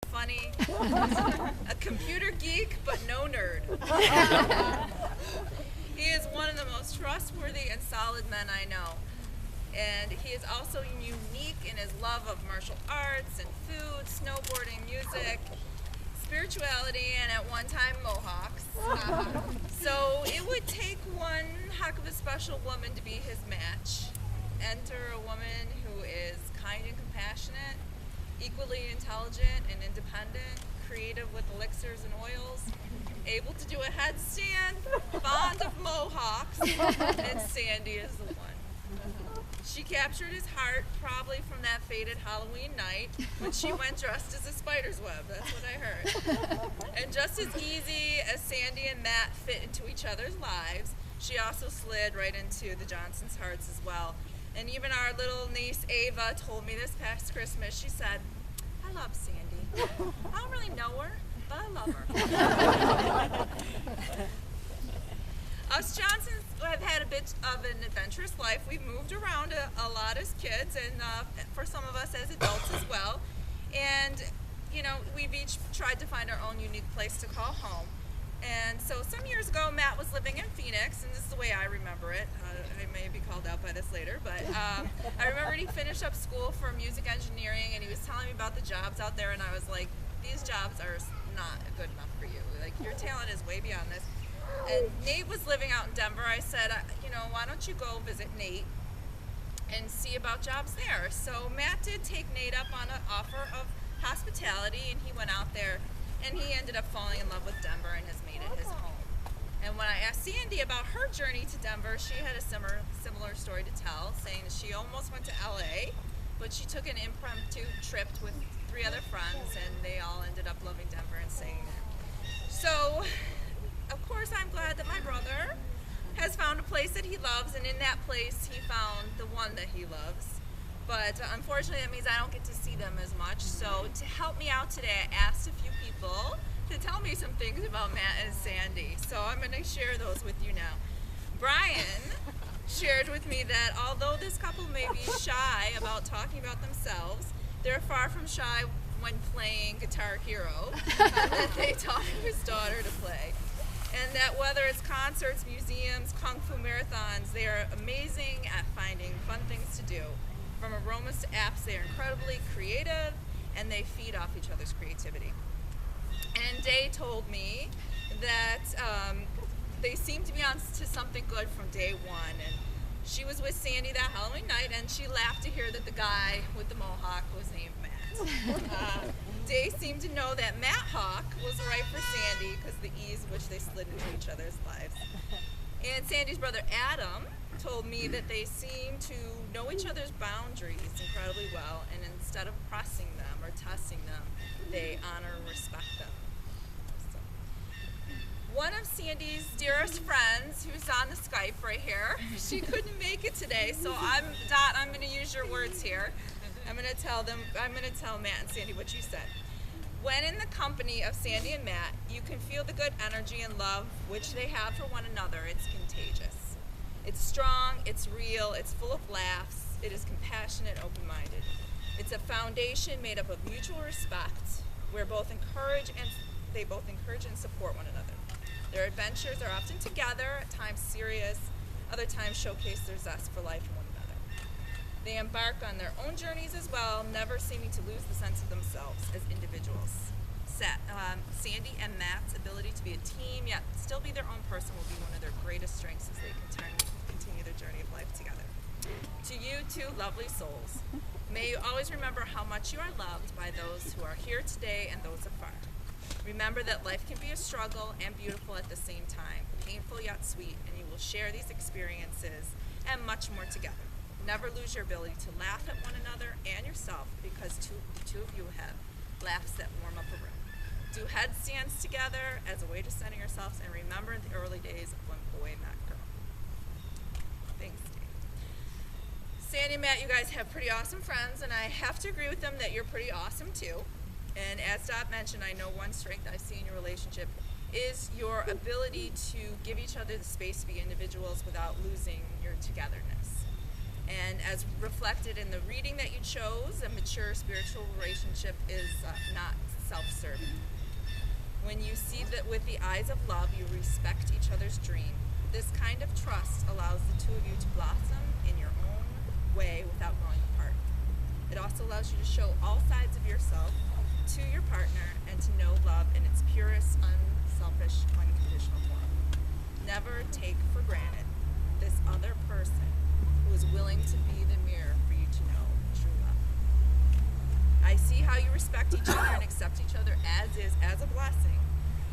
funny, a computer geek, but no nerd. He is one of the most trustworthy and solid men I know. And he is also unique in his love of martial arts and food, snowboarding, music, spirituality, and at one time mohawks. So it would take one heck of a special woman to be his match. Enter a woman who is kind and compassionate, equally intelligent and independent, creative with elixirs and oils, able to do a headstand, fond of mohawks, and Sandi is the one. She captured his heart probably from that fated Halloween night when she went dressed as a spider's web. That's what I heard. And just as easy as Sandi and Matt fit into each other's lives, she also slid right into the Johnsons' hearts as well. And even our little niece Ava told me this past Christmas, she said, "I love Sandi. I don't really know her, but I love her." Us Johnsons have had a bit of an adventurous life. We've moved around a lot as kids, and for some of us as adults as well. And, you know, we've each tried to find our own unique place to call home. And so some years ago, Matt was living in Phoenix, and this is the way I remember it. I may be called out by this later, but I remember he finished up school for music engineering, and he was telling me about the jobs out there, and I was like, these jobs are not good enough for you. Like, your talent is way beyond this. And Nate was living out in Denver. I said, you know, why don't you go visit Nate and see about jobs there? So Matt did take Nate up on an offer of hospitality, and he went out there, and he ended up falling in love with Denver and has made it his home. And when I asked Sandi about her journey to Denver, she had a similar story to tell, saying that she almost went to LA, but she took an impromptu trip with 3 other friends, and they all ended up loving Denver and staying there. So, of course, I'm glad that my brother has found a place that he loves, and in that place he found the one that he loves. But unfortunately, that means I don't get to see them as much. So to help me out today, I asked a few people to tell me some things about Matt and Sandi. So I'm going to share those with you now. Brian shared with me that although this couple may be shy about talking about themselves, they're far from shy when playing Guitar Hero, that they taught his daughter to play. And that whether it's concerts, museums, kung fu marathons, they are amazing at finding fun things to do. From aromas to apps, they are incredibly creative, and they feed off each other's creativity. And Day told me that they seem to be on to something good from day one. And she was with Sandi that Halloween night, and she laughed to hear that the guy with the mohawk was named Matt. Day seemed to know that Matt Hawk was right for Sandi because the ease in which they slid into each other's lives. And Sandi's brother Adam told me that they seem to know each other's boundaries incredibly well, and instead of pressing them or testing them, they honor and respect them. So, one of Sandi's dearest friends, who's on the Skype right here, she couldn't make it today, so Dot, I'm going to use your words here. I'm going to tell Matt and Sandi what you said. When in the company of Sandi and Matt, you can feel the good energy and love which they have for one another. It's contagious. It's strong, it's real, it's full of laughs, it is compassionate, open-minded. It's a foundation made up of mutual respect, where they both encourage and support one another. Their adventures are often together, at times serious, other times showcase their zest for life and one another. They embark on their own journeys as well, never seeming to lose the sense of themselves as individuals. Sandi and Matt's ability to be a team, yet still be their own person, will be one of their greatest strengths as they continue their journey of life together. To you two lovely souls, may you always remember how much you are loved by those who are here today and those afar. Remember that life can be a struggle and beautiful at the same time, painful yet sweet, and you will share these experiences and much more together. Never lose your ability to laugh at one another and yourself, because the two of you have laughs that warm up a room. Do headstands together as a way to center yourselves, and remember the early days of when boy met girl. Thanks, Dave. Sandi and Matt, you guys have pretty awesome friends, and I have to agree with them that you're pretty awesome too. And as Dot mentioned, I know one strength I see in your relationship is your ability to give each other the space to be individuals without losing your togetherness. And as reflected in the reading that you chose, a mature spiritual relationship is not When you see that with the eyes of love, you respect each other's dream. This kind of trust allows the two of you to blossom in your own way without growing apart. It also allows you to show all sides of yourself to your partner and to know love in its purest, unselfish, unconditional form. Never take for granted this other person who is willing to be the mirror for you to know true love. I see how you respect each other and accept each other as is, as a blessing,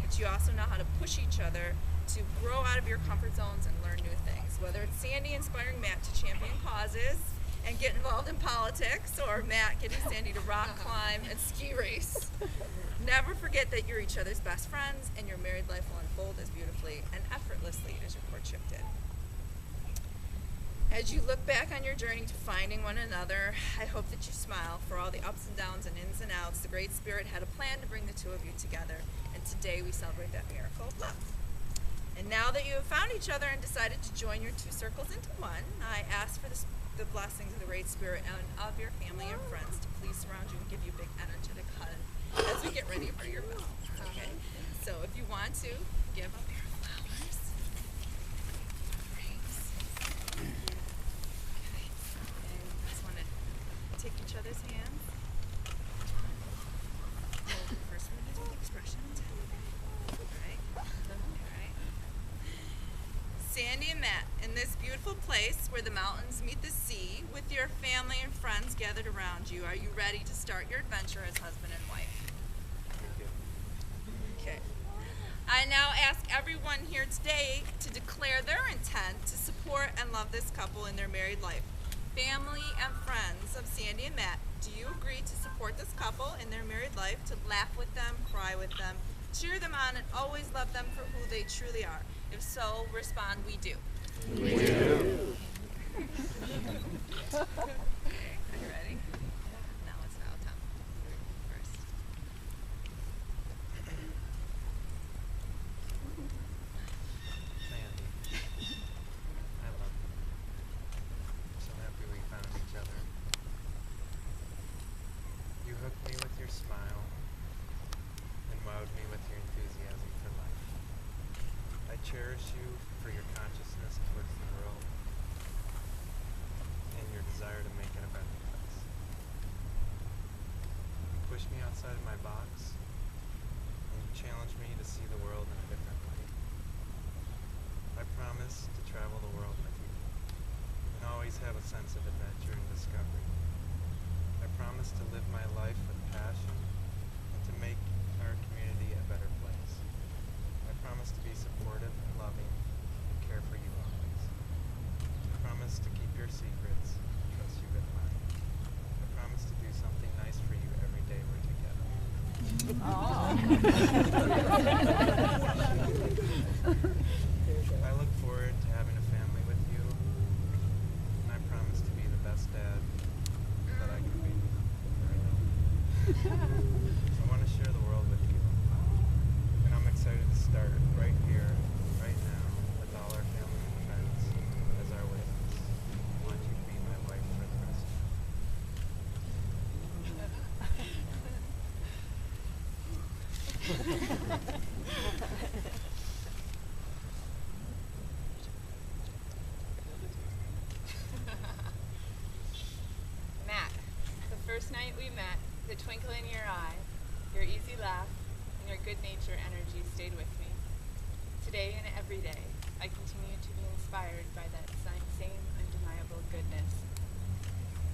but you also know how to push each other to grow out of your comfort zones and learn new things. Whether it's Sandi inspiring Matt to champion causes and get involved in politics, or Matt getting Sandi to rock climb and ski race. Never forget that you're each other's best friends, and your married life will unfold as beautifully and effortlessly as your courtship did. As you look back on your journey to finding one another, I hope that you smile for all the ups and downs and ins and outs. The Great Spirit had a plan to bring the two of you together, and today we celebrate that miracle of love. And now that you have found each other and decided to join your two circles into one, I ask for the blessings of the Great Spirit and of your family and friends to please surround you and give you a big energetic hug as we get ready for your vow. Okay? So if you want to, give up your flowers. Great. Okay. And just want to take each other's hands. First we're going to do the expressions. All right. Sandi and Matt, in this beautiful place where the mountains meet the sea, with your family and friends gathered around you, are you ready to start your adventure as husband and wife? Okay. I now ask everyone here today to declare their intent to support and love this couple in their married life. Family and friends of Sandi and Matt, do you agree to support this couple in their married life, to laugh with them, cry with them, cheer them on, and always love them for who they truly are? If so, respond, we do. We do. Okay, are you ready? Now it's now time. First. Sandi, I love you. I'm so happy we found each other. You hooked me with your smile and wowed me with your enthusiasm for life. I cherish you for your consciousness towards the world and your desire to make it a better place. You push me outside of my box, and you challenge me to see the world in a different light. I promise to travel the world with you and always have a sense of adventure and discovery. I promise to live my life with passion and to make our community a better place. I promise to be supportive and loving and care for you always. I promise to keep your secrets and trust you with mine. I promise to do something nice for you every day we're together. I look forward to having a family with you, and I promise to be the best dad that I can be. I want to share the world with you, and I'm excited to start right here, right now, with all our family and friends as our witness. I want you to be my wife for the rest of my Matt, the first night we met, the twinkle in your eye, your easy laugh, and your good nature energy stayed with me. Today and every day, I continue to be inspired by that same undeniable goodness.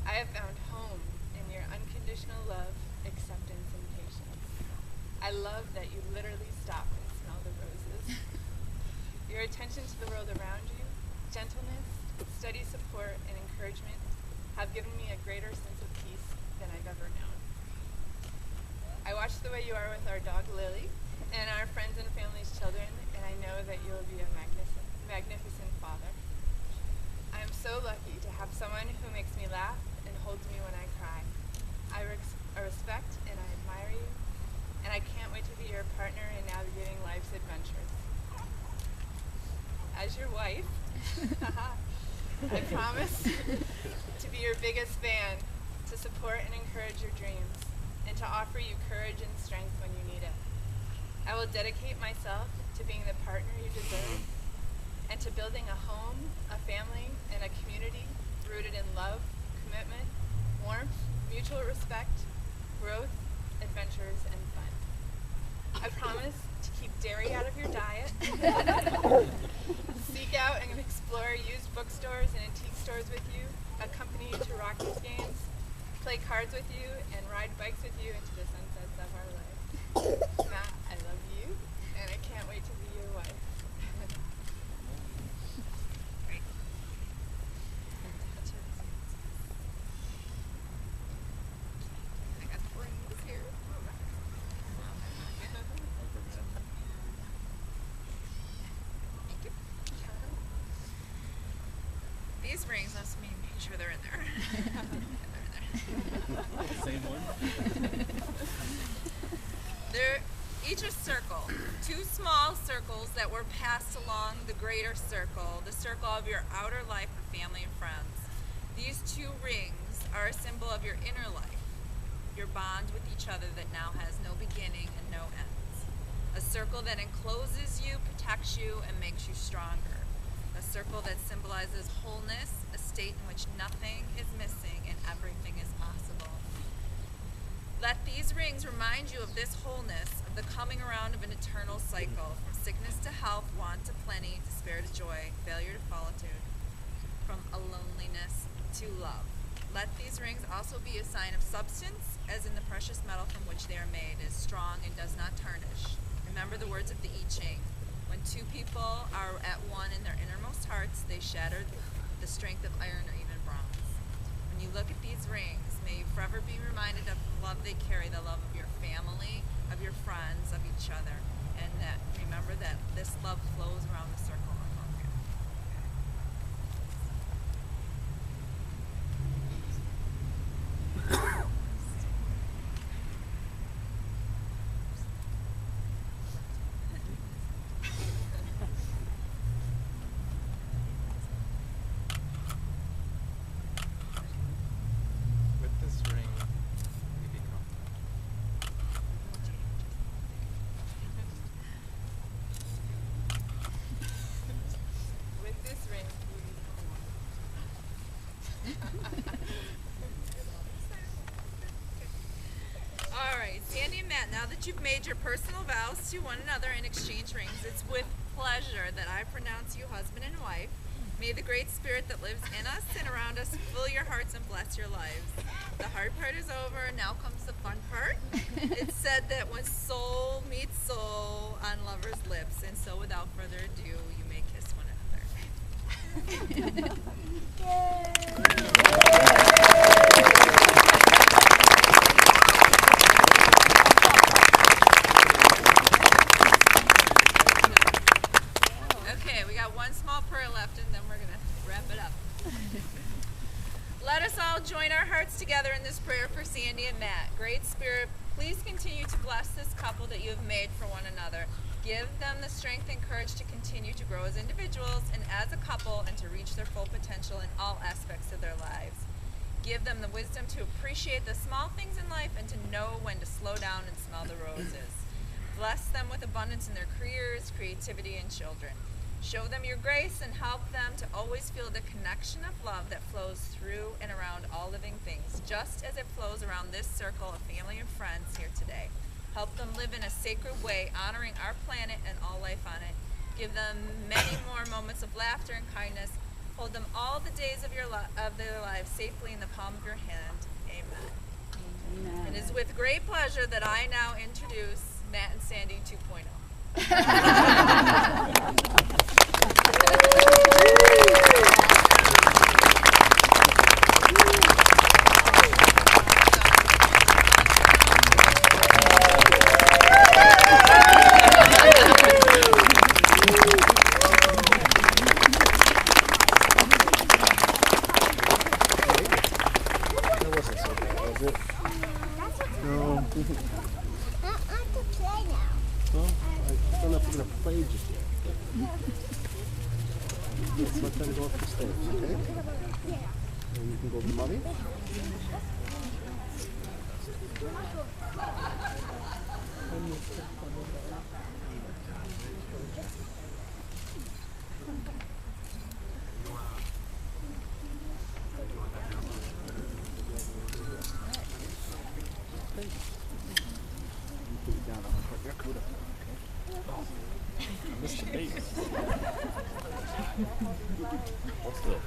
I have found home in your unconditional love, acceptance, and patience. I love that you literally stop and smell the roses. Your attention to the world around you, gentleness, steady support, and encouragement have given me a greater sense of peace than I've ever known. I watch the way you are with our dog Lily and our friends and family's children, and I know that you will be a magnificent father. I am so lucky to have someone who makes me laugh and holds me when I cry. I respect and I admire you, and I can't wait to be your partner in navigating life's adventures. As your wife, I promise to be your biggest fan, to support and encourage your dreams, and to offer you courage and strength when you need it. I will dedicate myself to being the partner you deserve and to building a home, a family, and a community rooted in love, commitment, warmth, mutual respect, growth, adventures, and fun. I promise to keep dairy out of your diet, seek out and explore used bookstores and antique stores with you, accompany you to Rockies games, play cards with you, and ride bikes with you into the sunsets of our life. Matt, I love you, and I can't wait to be your wife. Great. I got rings here. Thank you. These rings, let's make sure they're in there. Same one? They're each a circle, two small circles that were passed along the greater circle, the circle of your outer life of family and friends. These two rings are a symbol of your inner life, your bond with each other that now has no beginning and no ends. A circle that encloses you, protects you, and makes you stronger. A circle that symbolizes wholeness, a state in which nothing is missing and everything is possible. Let these rings remind you of this wholeness, of the coming around of an eternal cycle, from sickness to health, want to plenty, despair to joy, failure to solitude, from a loneliness to love. Let these rings also be a sign of substance, as in the precious metal from which they are made, is strong and does not tarnish. Remember the words of the I Ching. When two people are at one in their innermost hearts, they shatter the strength of iron or even bronze. When you look at these rings, may you forever be reminded of the love they carry, the love of your family, of your friends, of each other, and that remember that this love flows around the circle unbroken. With this ring, we become one. With this ring, we become one. All right, Sandy and Matt, now that you've made your personal vows to one another and exchanged rings, it's with pleasure that I pronounce you husband and wife. May the great spirit that lives in us and around us fill your hearts and bless your lives. The hard part is over, now comes the fun part. It's said that when soul meets soul on lovers' lips, and so without further ado, you may kiss one another. Okay, we got one small prayer left and then we're going to wrap it up. Let us all join our hearts together in this prayer for Sandy and Matt. Great Spirit, please continue to bless this couple that you have made for one another. Give them the strength and courage to continue to grow as individuals and as a couple and to reach their full potential in all aspects of their lives. Give them the wisdom to appreciate the small things in life and to know when to slow down and smell the roses. Bless them with abundance in their careers, creativity, and children. Show them your grace and help them to always feel the connection of love that flows through and around all living things, just as it flows around this circle of family and friends here today. Help them live in a sacred way, honoring our planet and all life on it. Give them many more moments of laughter and kindness. Hold them all the days of their lives safely in the palm of your hand. Amen. It is with great pleasure that I now introduce Matt and Sandy 2.0. That wasn't so bad, was it? No. I want to play now. Well, I don't know if we're going to play just yet. It's my time to go up the steps, okay? And you can go with Mommy. Put you down. I'll put your coat up. Okay. I missed the bait. Hold still.